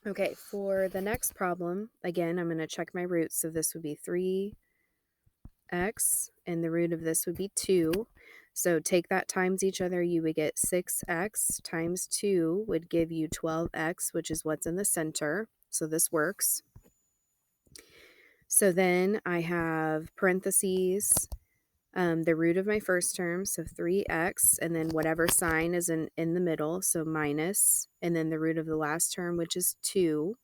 Okay, for the next problem, again, I'm going to check my roots. So this would be 3x, and the root of this would be 2. So take that times each other, you would get 6x times 2 would give you 12x, which is what's in the center. So this works. So then I have parentheses, the root of my first term, so 3x, and then whatever sign is in the middle, so minus, and then the root of the last term, which is 2,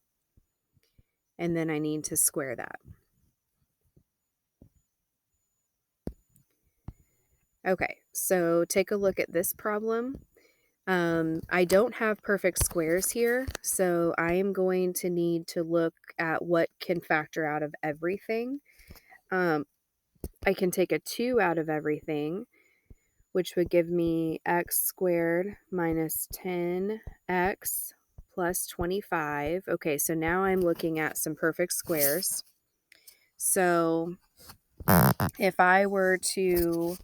and then I need to square that. Okay, so take a look at this problem. I don't have perfect squares here, so I am going to need to look at what can factor out of everything. I can take a 2 out of everything, which would give me x squared minus 10x plus 25. Okay, so now I'm looking at some perfect squares. So if I were to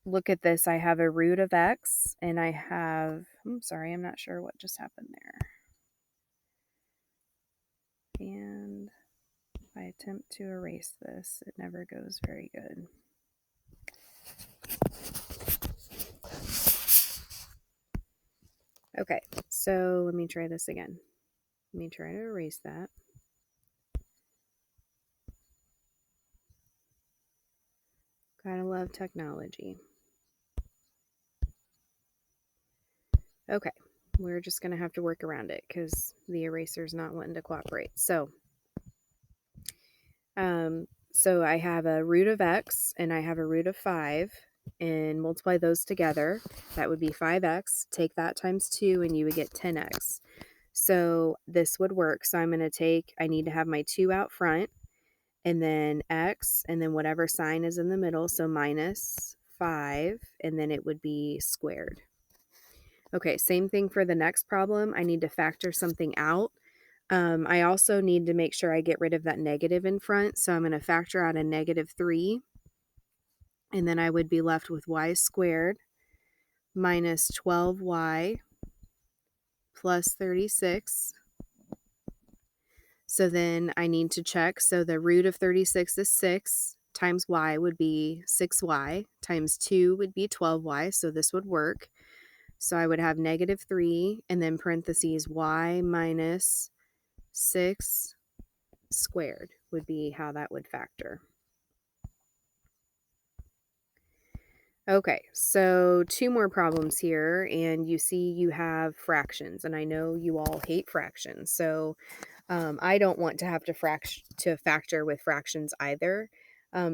look at this, I have a root of x, and I have, I'm sorry, I'm not sure what just happened there. And if I attempt to erase this, it never goes very good. Okay, so let me try this again. Let me try to erase that. Gotta love technology. Okay, we're just gonna have to work around it because the eraser's not wanting to cooperate. So I have a root of x and I have a root of 5, and multiply those together. That would be 5x. Take that times 2 and you would get 10x. So this would work. So I'm going to take, I need to have my 2 out front, and then x, and then whatever sign is in the middle. So minus 5, and then it would be squared. Okay, same thing for the next problem. I need to factor something out. I also need to make sure I get rid of that negative in front. So I'm going to factor out a negative 3, and then I would be left with y squared minus 12y plus 36. So then I need to check. So the root of 36 is 6 times y would be 6y times 2 would be 12y. So this would work. So I would have negative 3 and then parentheses y minus 6 squared would be how that would factor. Okay, so 2 more problems here, and you see you have fractions, and I know you all hate fractions, so I don't want to have to factor with fractions either.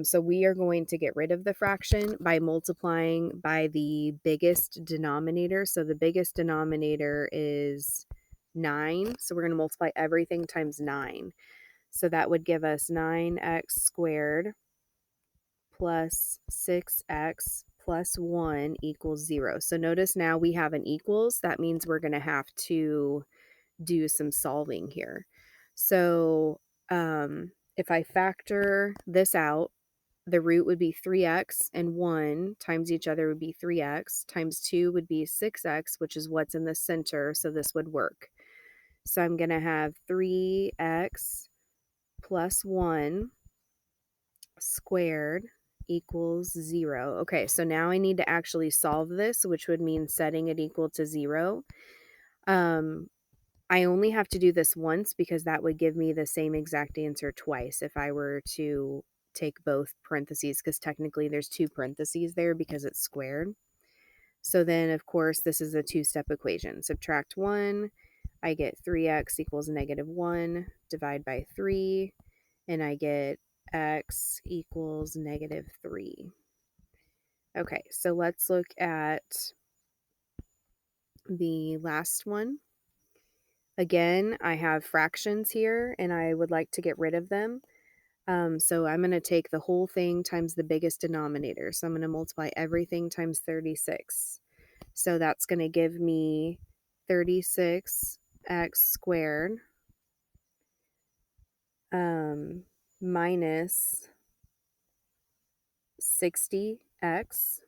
So we are going to get rid of the fraction by multiplying by the biggest denominator. So the biggest denominator is 9, so we're going to multiply everything times 9. So that would give us 9x squared plus 6x plus 1 equals 0. So notice now we have an equals. That means we're going to have to do some solving here. So if I factor this out, the root would be 3x, and 1 times each other would be 3x, times 2 would be 6x, which is what's in the center, so this would work. So I'm going to have 3x plus 1 squared equals 0. Okay, so now I need to actually solve this, which would mean setting it equal to 0. I only have to do this once because that would give me the same exact answer twice if I were to take both parentheses, because technically there's 2 parentheses there because it's squared. So then, of course, this is a 2-step equation. Subtract 1, I get 3x equals negative 1, divide by 3, and I get x equals negative 3. Okay, so let's look at the last one. Again, I have fractions here, and I would like to get rid of them. So I'm going to take the whole thing times the biggest denominator. So I'm going to multiply everything times 36. So that's going to give me 36x squared minus 60x